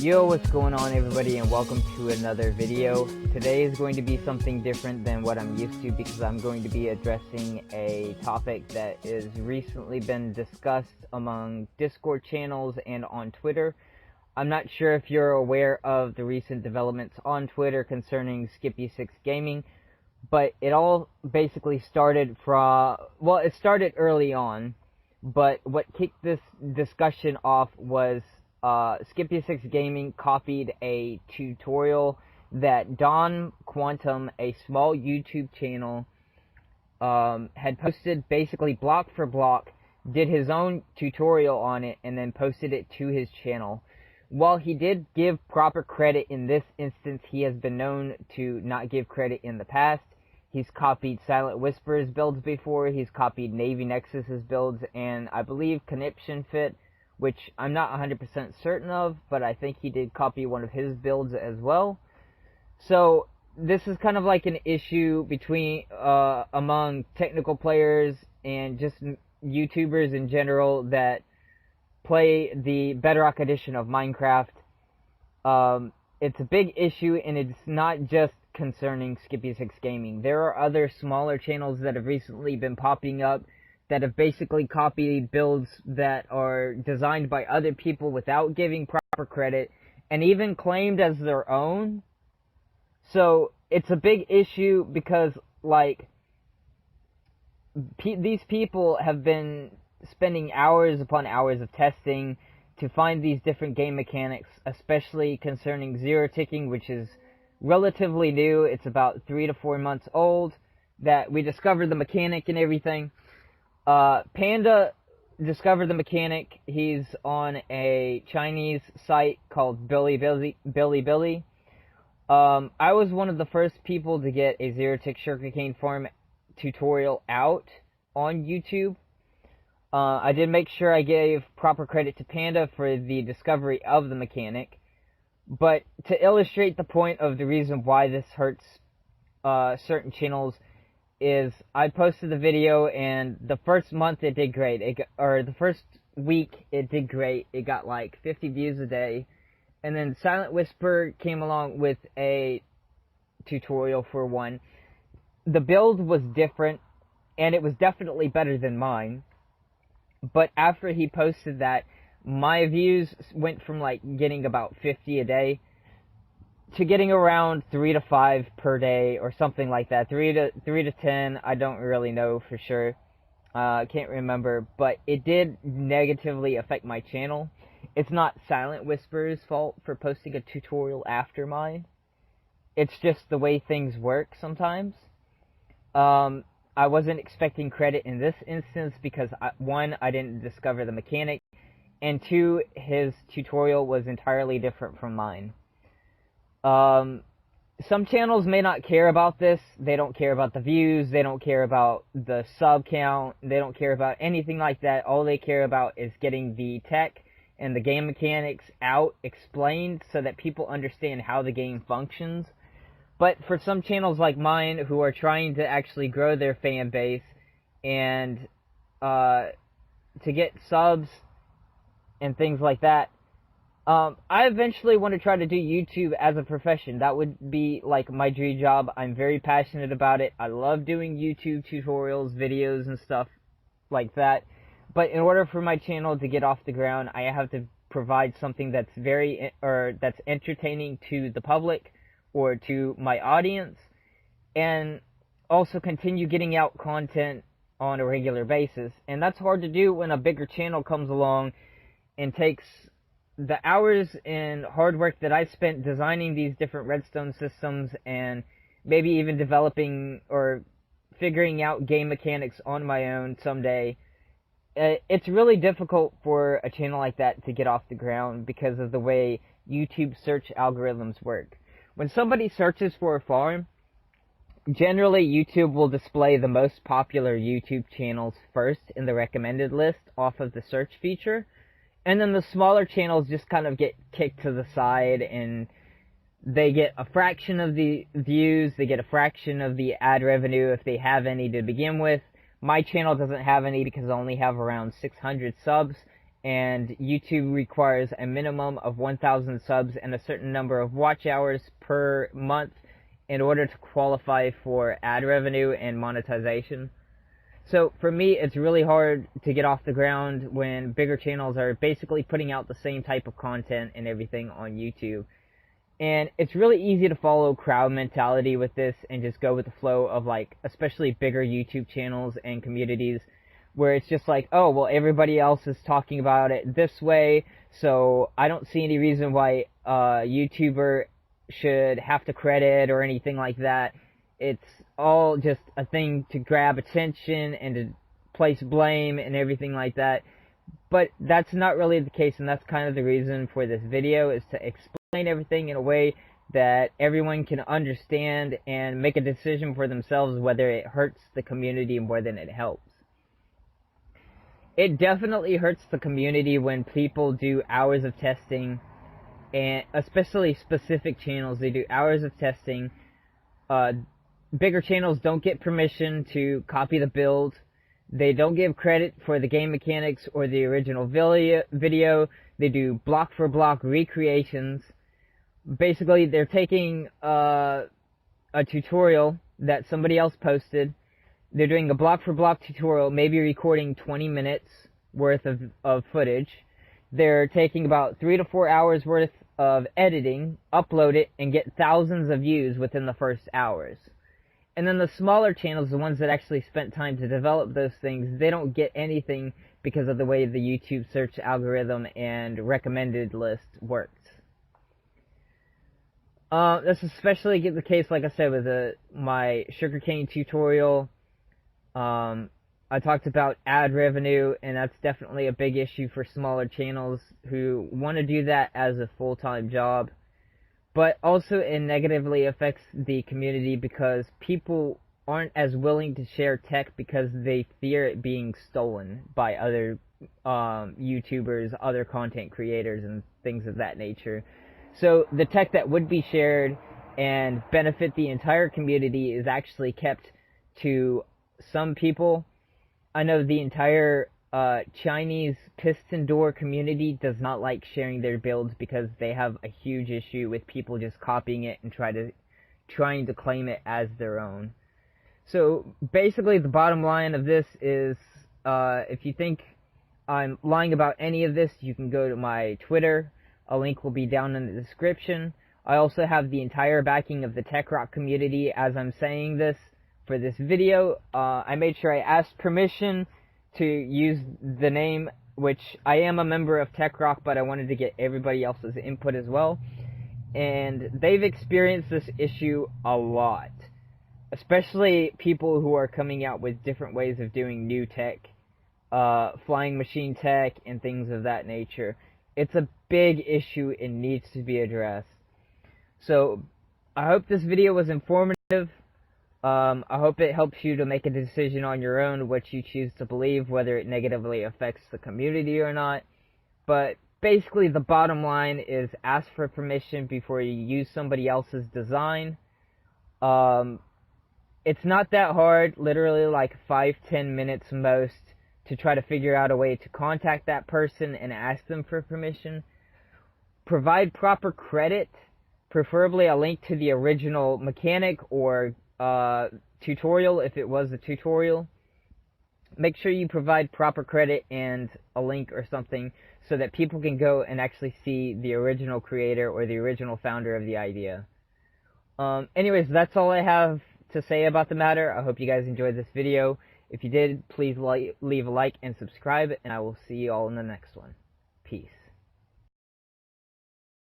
Yo, what's going on everybody, and welcome to another video. Today is going to be something different than what I'm used to because I'm going to be addressing a topic that has recently been discussed among Discord channels and on Twitter. I'm not sure if you're aware of the recent developments on Twitter concerning Skippy6 Gaming, but it all basically started from, well, it started early on, but what kicked this discussion off was Skippy6 Gaming copied a tutorial that Don Quantum, a small YouTube channel, had posted basically block for block, did his own tutorial on it, and then posted it to his channel. While he did give proper credit in this instance, he has been known to not give credit in the past. He's copied Silent Whisper's builds before, he's copied Navy Nexus's builds, and I believe Conniption Fit, which I'm not 100% certain of, but I think he did copy one of his builds as well. So this is kind of like an issue between among technical players and just YouTubers in general that play the Bedrock edition of Minecraft. It's a big issue, and it's not just concerning Skippy6 Gaming. There are other smaller channels that have recently been popping up that have basically copied builds that are designed by other people without giving proper credit, and even claimed as their own. So it's a big issue because, like, these people have been spending hours upon hours of testing to find these different game mechanics, especially concerning zero ticking, which is relatively new. It's about 3 to 4 months old that we discovered the mechanic and everything. Panda discovered the mechanic. He's on a Chinese site called Bilibili. I was one of the first people to get a zero-tick sugarcane farm tutorial out on YouTube. I did make sure I gave proper credit to Panda for the discovery of the mechanic. But to illustrate the point of the reason why this hurts certain channels is I posted the video, and the first month it did great. The first week it did great. It got like 50 views a day. And then Silent Whisper came along with a tutorial for one. The build was different, and it was definitely better than mine. But after he posted that, my views went from like getting about 50 a day to getting around 3 to 5 per day or something like that. 3 to 10, I don't really know for sure. I can't remember, but it did negatively affect my channel. It's not Silent Whisper's fault for posting a tutorial after mine. It's just the way things work sometimes. I wasn't expecting credit in this instance because, one, I didn't discover the mechanic, and two, his tutorial was entirely different from mine. Some channels may not care about this. They don't care about the views. They don't care about the sub count. They don't care about anything like that. All they care about is getting the tech and the game mechanics out, explained, so that people understand how the game functions. But for some channels like mine, who are trying to actually grow their fan base and to get subs and things like that, I eventually want to try to do YouTube as a profession. That would be like my dream job. I'm very passionate about it. I love doing YouTube tutorials, videos, and stuff like that. But in order for my channel to get off the ground, I have to provide something that's that's entertaining to the public or to my audience, and also continue getting out content on a regular basis. And that's hard to do when a bigger channel comes along and takes the hours and hard work that I spent designing these different redstone systems and maybe even developing or figuring out game mechanics on my own someday. It's really difficult for a channel like that to get off the ground because of the way YouTube search algorithms work. When somebody searches for a farm, generally YouTube will display the most popular YouTube channels first in the recommended list off of the search feature. And then the smaller channels just kind of get kicked to the side, and they get a fraction of the views, they get a fraction of the ad revenue if they have any to begin with. My channel doesn't have any because I only have around 600 subs, and YouTube requires a minimum of 1,000 subs and a certain number of watch hours per month in order to qualify for ad revenue and monetization. So for me, it's really hard to get off the ground when bigger channels are basically putting out the same type of content and everything on YouTube. And it's really easy to follow crowd mentality with this and just go with the flow of, like, especially bigger YouTube channels and communities, where it's just like, oh, well, everybody else is talking about it this way, so I don't see any reason why a YouTuber should have to credit or anything like that. It's all just a thing to grab attention and to place blame and everything like that. But that's not really the case, and that's kind of the reason for this video, is to explain everything in a way that everyone can understand and make a decision for themselves whether it hurts the community more than it helps. It definitely hurts the community when people do hours of testing, and especially specific channels, they do hours of testing. Bigger channels don't get permission to copy the build. They don't give credit for the game mechanics or the original video. They do block for block recreations. Basically, they're taking a tutorial that somebody else posted. They're doing a block for block tutorial, maybe recording 20 minutes worth of footage. They're taking about 3 to 4 hours worth of editing, upload it, and get thousands of views within the first hours. And then the smaller channels, the ones that actually spent time to develop those things, they don't get anything because of the way the YouTube search algorithm and recommended list works. This is especially the case, like I said, with my sugarcane tutorial. I talked about ad revenue, and that's definitely a big issue for smaller channels who want to do that as a full-time job. But also it negatively affects the community because people aren't as willing to share tech because they fear it being stolen by other YouTubers, other content creators, and things of that nature. So the tech that would be shared and benefit the entire community is actually kept to some people. I know the entire Chinese piston door community does not like sharing their builds because they have a huge issue with people just copying it and trying to claim it as their own. So basically the bottom line of this is, if you think I'm lying about any of this, you can go to my Twitter. A link will be down in the description. I also have the entire backing of the TechRock community as I'm saying this. For this video, I made sure I asked permission to use the name, which I am a member of TechRock, but I wanted to get everybody else's input as well. And they've experienced this issue a lot, especially people who are coming out with different ways of doing new tech, flying machine tech, and things of that nature. It's a big issue and needs to be addressed. So, I hope this video was informative. I hope it helps you to make a decision on your own what you choose to believe, whether it negatively affects the community or not. But basically the bottom line is ask for permission before you use somebody else's design. It's not that hard, literally like 5-10 minutes most, to try to figure out a way to contact that person and ask them for permission. Provide proper credit, preferably a link to the original mechanic or tutorial if it was a tutorial. Make sure you provide proper credit and a link or something so that people can go and actually see the original creator or the original founder of the idea. Anyways, that's all I have to say about the matter. I hope you guys enjoyed this video. If you did, please leave a like and subscribe, and I will see you all in the next one. Peace.